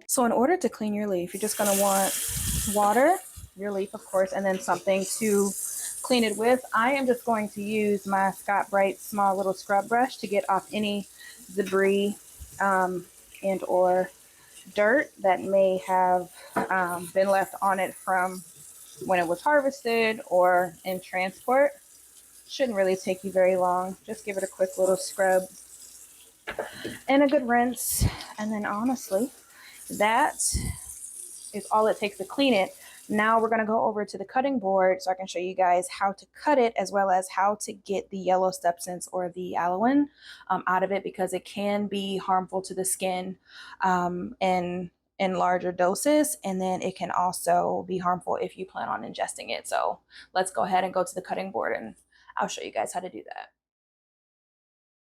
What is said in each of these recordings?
So in order to clean your leaf, you're just going to want water, your leaf of course, and then something to clean it with. I am just going to use my Scott Brite small little scrub brush to get off any debris and or dirt that may have been left on it from when it was harvested or in transport. Shouldn't really take you very long. Just give it a quick little scrub and a good rinse, and then honestly that is all it takes to clean it. Now we're going to go over to the cutting board so I can show you guys how to cut it, as well as how to get the yellow substance or the aloin out of it, because it can be harmful to the skin in larger doses, and then it can also be harmful if you plan on ingesting it. So let's go ahead and go to the cutting board and I'll show you guys how to do that.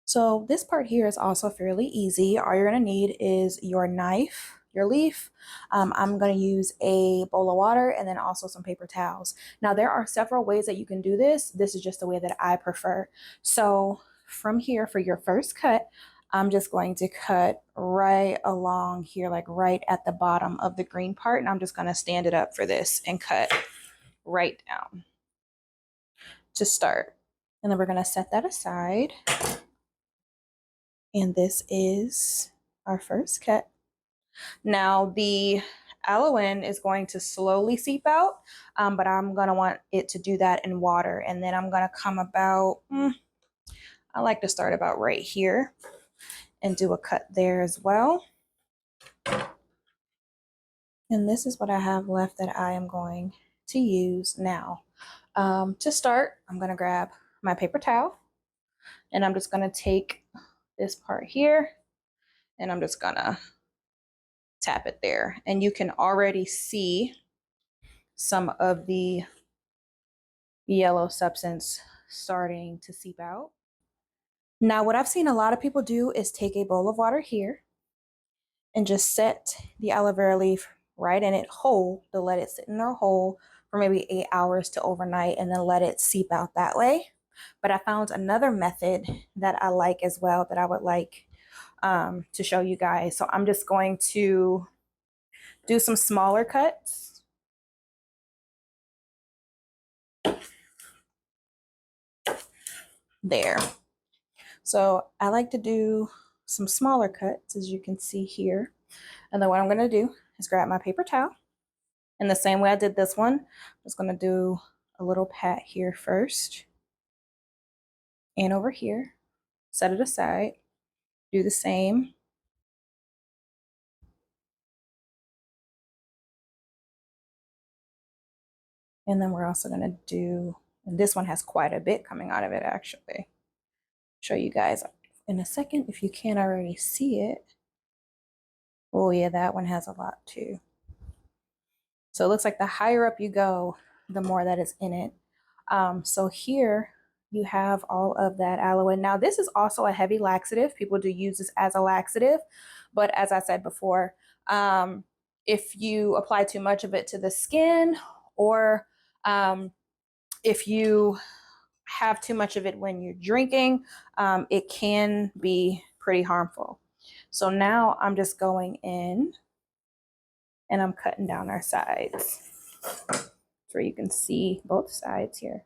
So this part here is also fairly easy. All you're going to need is your knife, your leaf. I'm going to use a bowl of water and then also some paper towels. Now there are several ways that you can do this. This is just the way that I prefer. So from here, for your first cut, I'm just going to cut right along here, like right at the bottom of the green part. And I'm just going to stand it up for this and cut right down to start. And then we're going to set that aside. And this is our first cut. Now the aloin is going to slowly seep out, but I'm going to want it to do that in water. And then I'm going to come about, I like to start about right here and do a cut there as well. And this is what I have left that I am going to use now. To start, I'm going to grab my paper towel and I'm just going to take this part here and I'm just going to tap it there, and you can already see some of the yellow substance starting to seep out. Now what I've seen a lot of people do is take a bowl of water here and just set the aloe vera leaf right in it whole, to let it sit in there whole for maybe 8 hours to overnight, and then let it seep out that way. But I found another method that I like as well that I would like to show you guys. So I'm just going to do some smaller cuts. There. So I like to do some smaller cuts, as you can see here. And then what I'm going to do is grab my paper towel. And the same way I did this one, I'm just going to do a little pat here first. And over here, set it aside. Do the same. And then we're also going to do, and this one has quite a bit coming out of it actually. Show you guys in a second if you can't already see it. Oh yeah, that one has a lot too. So it looks like the higher up you go, the more that is in it. So here you have all of that aloe. Now this is also a heavy laxative. People do use this as a laxative, but as I said before, if you apply too much of it to the skin, or if you have too much of it when you're drinking, it can be pretty harmful. So now I'm just going in and I'm cutting down our sides so you can see both sides here.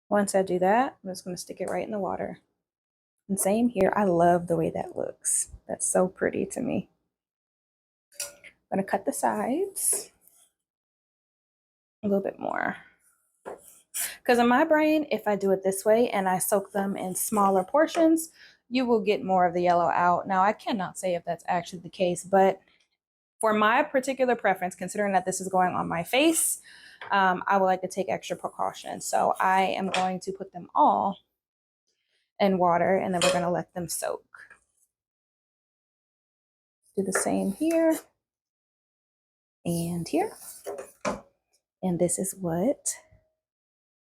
Once I do that, I'm just going to stick it right in the water. And same here. I love the way that looks. That's so pretty to me. I'm going to cut the sides a little bit more. Because in my brain, if I do it this way and I soak them in smaller portions, you will get more of the yellow out. Now, I cannot say if that's actually the case, but for my particular preference, considering that this is going on my face, I would like to take extra precautions. So I am going to put them all in water, and then we're going to let them soak. Do the same here and here. And this is what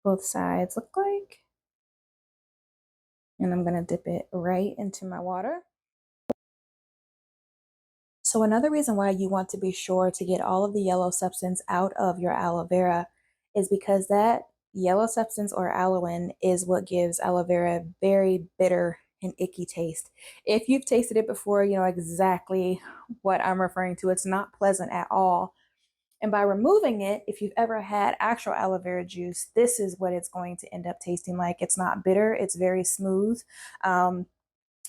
both sides look like. And I'm going to dip it right into my water. So another reason why you want to be sure to get all of the yellow substance out of your aloe vera is because that Yellow substance or aloin is what gives aloe vera a very bitter and icky taste. If you've tasted it before, you know exactly what I'm referring to. It's not pleasant at all. And by removing it, if you've ever had actual aloe vera juice, this is what it's going to end up tasting like. It's not bitter, it's very smooth, a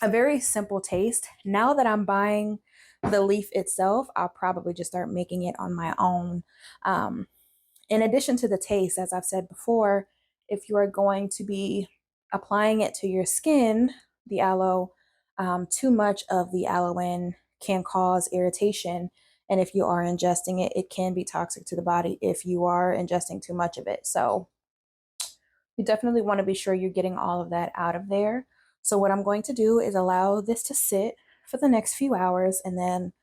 very simple taste. Now that I'm buying the leaf itself, I'll probably just start making it on my own. In addition to the taste, as I've said before, if you are going to be applying it to your skin, the aloe, too much of the aloe can cause irritation. And if you are ingesting it, it can be toxic to the body if you are ingesting too much of it. So you definitely want to be sure you're getting all of that out of there. So what I'm going to do is allow this to sit for the next few hours, and then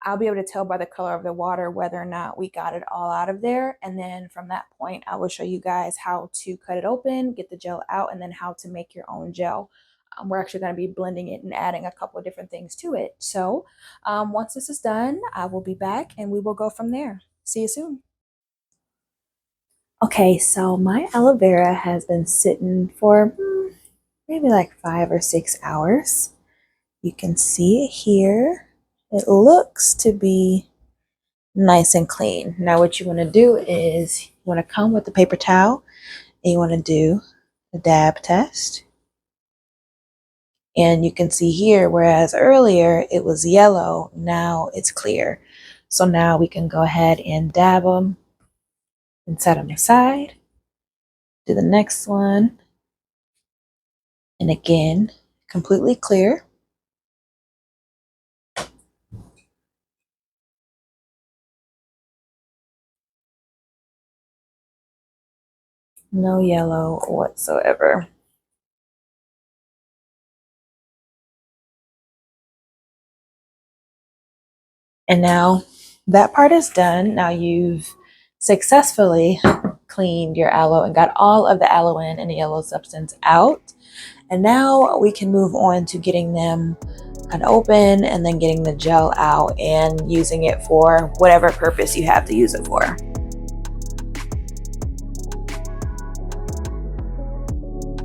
I'll be able to tell by the color of the water whether or not we got it all out of there. And then from that point, I will show you guys how to cut it open, get the gel out, and then how to make your own gel. We're actually going to be blending it and adding a couple of different things to it. So once this is done, I will be back and we will go from there. See you soon. Okay, so my aloe vera has been sitting for maybe like 5 or 6 hours. You can see it here. It looks to be nice and clean. Now what you want to do is you want to come with the paper towel and you want to do the dab test. And you can see here, whereas earlier it was yellow, now it's clear. So now we can go ahead and dab them and set them aside. Do the next one. And again, completely clear. No yellow whatsoever. And now that part is done. Now you've successfully cleaned your aloe and got all of the aloin and the yellow substance out. And now we can move on to getting them cut open and then getting the gel out and using it for whatever purpose you have to use it for.